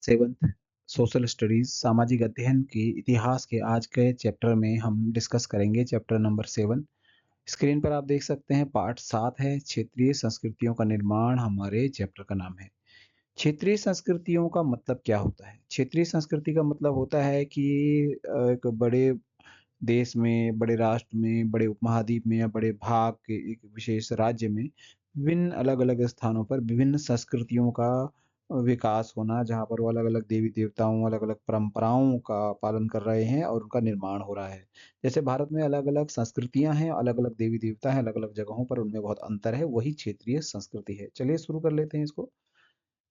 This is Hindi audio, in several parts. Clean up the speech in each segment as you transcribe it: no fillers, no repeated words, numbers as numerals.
सेवंथ सोशल स्टडीज सामाजिक अध्ययन के इतिहास के आज के चैप्टर में हम डिस्कस करेंगे चैप्टर नंबर 7। स्क्रीन पर आप देख सकते हैं पार्ट 7 है क्षेत्रीय संस्कृतियों का निर्माण हमारे चैप्टर का नाम है। क्षेत्रीय संस्कृतियों का मतलब क्या होता है? क्षेत्रीय संस्कृति का मतलब होता है कि एक बड़े देश में, बड़े राष्ट्र में, बड़े उपमहाद्वीप में या बड़े भाग के एक विशेष राज्य में विभिन्न अलग-अलग स्थानों पर विभिन्न संस्कृतियों का विकास होना, जहाँ पर वो अलग-अलग देवी-देवताओं, अलग-अलग परंपराओं का पालन कर रहे हैं और उनका निर्माण हो रहा है। जैसे भारत में अलग-अलग संस्कृतियाँ हैं, अलग-अलग देवी-देवता हैं, अलग-अलग जगहों पर उनमें बहुत अंतर है, वही क्षेत्रीय संस्कृति है। चलिए शुरू कर लेते हैं इसको।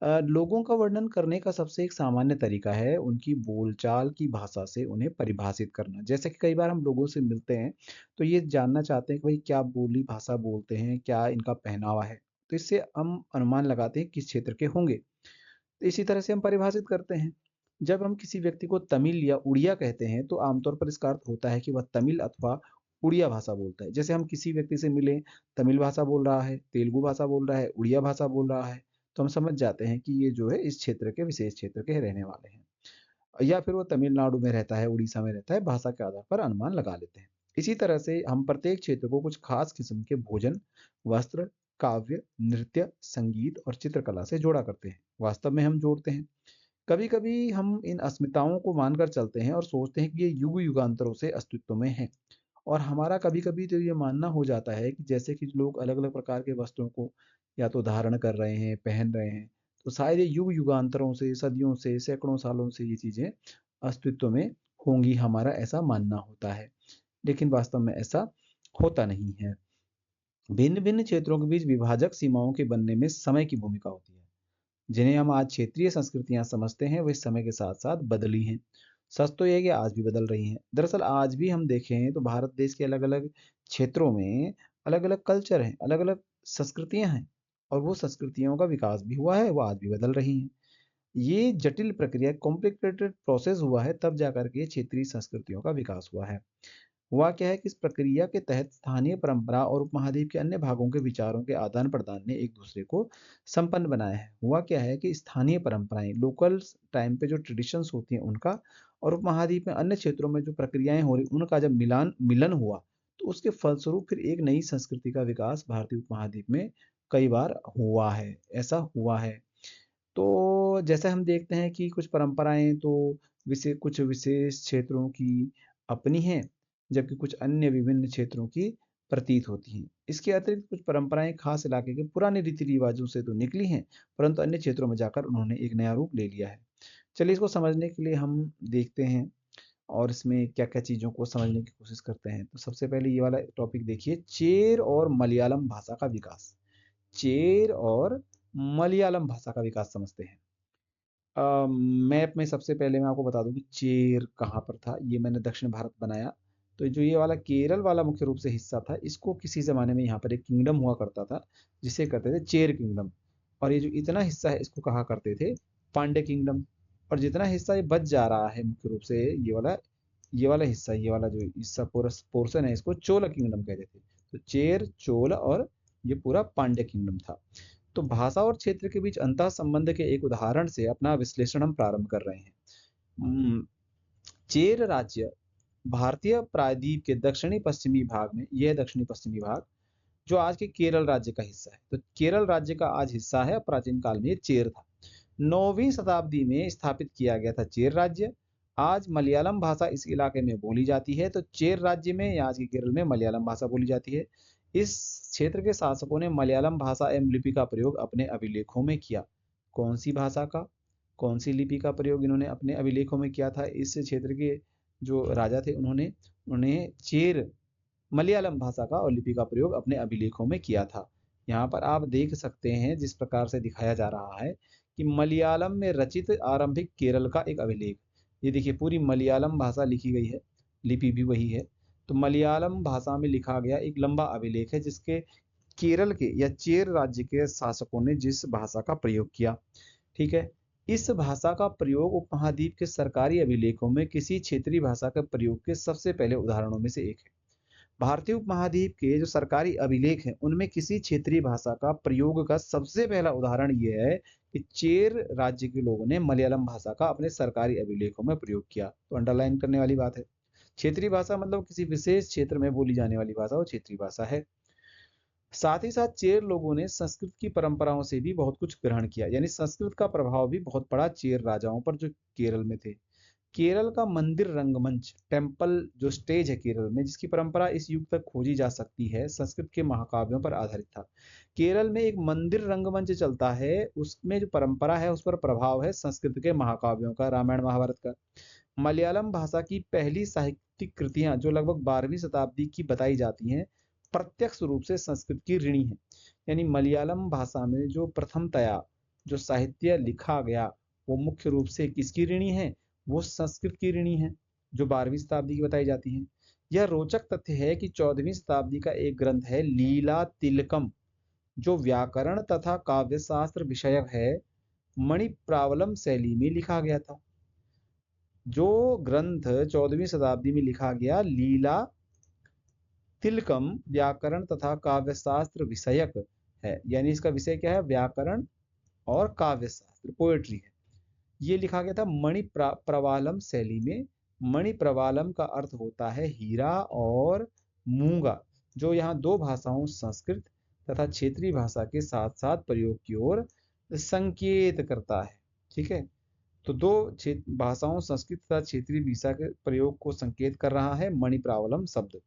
लोगों का वर्णन करने का सबसे एक सामान्य तरीका है उनकी बोलचाल की भाषा से उन्हें परिभाषित करना। जैसे कि कई बार हम लोगों से मिलते हैं, तो ये जानना चाहते हैं कि भाई क्या बोली भाषा बोलते हैं, क्या इनका पहनावा है। तो इससे हम अनुमान लगाते हैं किस क्षेत्र के होंगे। तो इसी तरह से हम परिभाषित करते हैं। जब हम किसी व्यक्ति को तमिल या उड़िया कहते हैं, तो आमतौर पर इसका अर्थ होता है कि वह तमिल अथवा उड़िया भाषा बोलता है। जैसे हम किसी व्यक्ति से मिले, तमिल भाषा बोल रहा है, तेलुगु भाषा बोल रहा है, उड़िया भाषा बोल रहा है, तो हम समझ जाते हैं कि ये जो है इस क्षेत्र के विशेष क्षेत्र के रहने वाले हैं। या फिर वो तमिलनाडु में रहता है, उड़ीसा में रहता है, भाषा के आधार पर अनुमान लगा लेते हैं। इसी तरह से हम प्रत्येक क्षेत्र को कुछ खास किस्म के भोजन, वस्त्र, काव्य, नृत्य, संगीत और चित्रकला से जोड़ा करते हैं। वास्तव में हम जोड़ते हैं। कभी-कभी हम इन अस्मिताओं को मानकर चलते हैं और सोचते हैं कि ये युग-युगांतरों से अस्तित्व में हैं। और हमारा कभी-कभी तो ये मानना हो जाता है कि जैसे कि लोग अलग-अलग प्रकार के वस्त्रों को या तो धारण कर रहे हैं, पहन रहे हैं, तो शायद ये युग-युगांतरों से, सदियों से, सैकड़ों सालों से ये चीज़ें अस्तित्व में होंगी, हमारा ऐसा मानना होता है। लेकिन वास्तव में ऐसा होता नहीं है। भिन्न-भिन्न क्षेत्रों के बीच विभाजक सीमाओं के बनने में समय की भूमिका होती है। जिन्हें हम आज क्षेत्रीय संस्कृतियां समझते हैं, वे समय के साथ-साथ बदली हैं। सच तो ये है कि आज भी बदल रही हैं। दरअसल आज भी हम देखें तो भारत देश के अलग-अलग क्षेत्रों में अलग-अलग कल्चर हैं, अलग-अलग संस्कृतियां हैं और वो संस्कृतियों का विकास भी हुआ है, वो आज भी बदल रही हैं। ये जटिल प्रक्रिया कॉम्प्लिकेटेड प्रोसेस हुआ है तब जाकर के क्षेत्रीय संस्कृतियों का विकास हुआ है। हुआ क्या है कि इस प्रक्रिया के तहत स्थानीय परंपरा और उपमहाद्वीप के अन्य भागों के विचारों के आदान-प्रदान ने एक दूसरे को संपन्न बनाया है। हुआ क्या है कि स्थानीय परंपराएं, लोकल टाइम पे जो ट्रेडिशंस होती हैं उनका और उपमहाद्वीप में अन्य क्षेत्रों में जो प्रक्रियाएं हो रही उनका जब मिलन हुआ, तो उसके फलस्वरूप फिर एक नई संस्कृति का विकास भारतीय उपमहाद्वीप में कई बार हुआ है। ऐसा हुआ है। तो जैसे हम देखते हैं कि कुछ परंपराएं तो कुछ विशेष क्षेत्रों की अपनी हैं, जबकि कुछ अन्य विभिन्न क्षेत्रों की प्रतीत होती हैं। इसके अतिरिक्त कुछ परंपराएं खास इलाके के पुराने रीति रिवाजों से तो निकली हैं, परंतु अन्य क्षेत्रों में जाकर उन्होंने एक नया रूप ले लिया है। चलिए इसको समझने के लिए हम देखते हैं और इसमें क्या-क्या चीज़ों को समझने की कोशिश करते हैं। तो सबसे पहले ये वाला टॉपिक देखिए, चेर और मलयालम भाषा का विकास। चेर और मलयालम भाषा का विकास समझते हैं। मैप में सबसे पहले मैं आपको बता दूँ कि चेर कहाँ पर था, ये मैंने दक्षिण भारत बनाया। तो जो ये वाला केरल वाला मुख्य रूप से हिस्सा था, इसको किसी ज़माने में यहाँ पर एक किंगडम हुआ करता था, जिसे कहते थे चेर किंगडम। और ये जो इतना हिस्सा है, इसको कहा करते थे पांड्य किंगडम। और जितना हिस्सा ये बच जा रहा है मुख्य रूप से ये वाला हिस्सा, ये वाला जो हिस्सा पोर्शन है, इसको चोल किंगडम कहते थे। तो चेर, चोल और ये पूरा पांड्य किंगडम था। तो भाषा और क्षेत्र के बीच अंतः संबंध के एक उदाहरण से अपना विश्लेषण हम प्रारंभ कर रहे हैं। उम, चेर राज्य भारतीय प्रायद्वीप के दक्षिणी पश्चिमी भाग में, यह दक्षिणी पश्चिमी भाग जो आज के केरल राज्य का हिस्सा है। तो केरल राज्य का आज हिस्सा है, प्राचीन काल में ये चेर था। 9वीं शताब्दी में स्थापित किया गया था चेर राज्य। आज मलयालम भाषा इस इलाके में बोली जाती है, तो चेर राज्य में या आज के केरल में मलयालम भाषा बोली जाती है। इस क्षेत्र के शासकों ने मलयालम भाषा एवं लिपि का प्रयोग अपने अभिलेखों में किया। कौन सी भाषा का, कौन सी लिपि का प्रयोग इन्होंने अपने अभिलेखों में किया था? इस क्षेत्र के जो राजा थे उन्होंने उन्हें चेर मलयालम भाषा का और लिपि का प्रयोग अपने अभिलेखों में किया था। यहाँ पर आप देख सकते हैं जिस प्रकार से दिखाया जा रहा है कि मलयालम में रचित आरंभिक केरल का एक अभिलेख। ये देखिए पूरी मलयालम भाषा लिखी गई है, लिपि भी वही है। तो मलयालम भाषा में लिखा गया एक लंबा अभिलेख है जिसके केरल के या चेर राज्य के शासकों ने जिस भाषा का प्रयोग किया, ठीक है? इस भाषा का प्रयोग उपमहाद्वीप के सरकारी अभिलेखों में किसी क्षेत्रीय भाषा के प्रयोग के सबसे पहले उदाहरणों में से एक है। भारतीय उपमहाद्वीप के जो सरकारी अभिलेख हैं उनमें किसी क्षेत्रीय भाषा का प्रयोग का सबसे पहला उदाहरण ये है कि चेर राज्य के लोगों ने मलयालम भाषा का अपने सरकारी अभिलेखों में प्रयोग किया। तो अंडरलाइन करने वाली बात है। क्षेत्रीय भाषा मतलब किसी विशेष क्षेत्र में बोली जाने वाली भाषा वो क्षेत्रीय भाषा है। साथ ही साथ चेर लोगों ने संस्कृत की परंपराओं से भी बहुत कुछ ग्रहण किया, यानी संस्कृत का प्रभाव भी बहुत पड़ा चेर राजाओं पर जो केरल में थे। केरल का मंदिर रंगमंच टेम्पल जो स्टेज है केरल में, जिसकी परंपरा इस युग तक खोजी जा सकती है, संस्कृत के महाकाव्यों पर आधारित था। केरल में एक मंदिर रंगमंच चलता है, उसमें जो परंपरा है उस पर प्रभाव है संस्कृत के महाकाव्यों का, रामायण महाभारत का। मलयालम भाषा की पहली साहित्यिक कृतियां जो लगभग 12वीं शताब्दी की बताई जाती हैं, प्रत्यक्ष रूप से संस्कृत की ऋणी है। यानी मलयालम भाषा में जो प्रथमतया जो साहित्य लिखा गया वो मुख्य रूप से किसकी ऋणी है, वो संस्कृत की ऋणी है जो 12वीं शताब्दी की बताई जाती है। यह रोचक तथ्य है कि 14वीं शताब्दी का एक ग्रंथ है लीला तिलकम, जो व्याकरण तथा काव्यशास्त्र विषयक है, मणिप्रावलम शैली में लिखा गया था। जो ग्रंथ 14वीं शताब्दी में लिखा गया लीला तिलकम व्याकरण तथा काव्यशास्त्र विषयक है, यानी इसका विषय क्या है, व्याकरण और काव्यशास्त्र, पोएट्री है। ये लिखा गया था मणि प्रवालम शैली में। मणि प्रवालम का अर्थ होता है हीरा और मूंगा, जो यहाँ दो भाषाओं संस्कृत तथा क्षेत्रीय भाषा के साथ साथ प्रयोग की ओर संकेत करता है। ठीक है, तो दो भाषाओं संस्कृत तथा क्षेत्रीय भाषा के प्रयोग को संकेत कर रहा है मणि प्रावलम शब्द।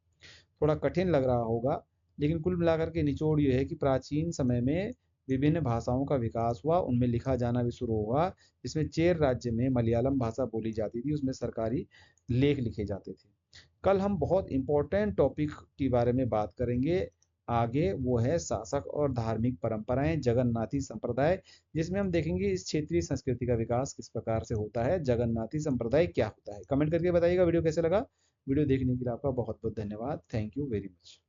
थोड़ा कठिन लग रहा होगा, लेकिन कुल मिलाकर के निचोड़ ये है कि प्राचीन समय में विभिन्न भाषाओं का विकास हुआ, उनमें लिखा जाना भी शुरू हुआ। जिसमें चेर राज्य में मलयालम भाषा बोली जाती थी, उसमें सरकारी लेख लिखे जाते थे। कल हम बहुत इंपॉर्टेंट टॉपिक के बारे में बात करेंगे आगे, वो है शासक और धार्मिक परंपराएं, जगन्नाथी संप्रदाय, जिसमें हम देखेंगे इस क्षेत्रीय संस्कृति का विकास किस प्रकार से होता है, जगन्नाथी संप्रदाय क्या होता है। कमेंट करके बताइएगा वीडियो कैसे लगा। वीडियो देखने के लिए आपका बहुत बहुत धन्यवाद। Thank you very much.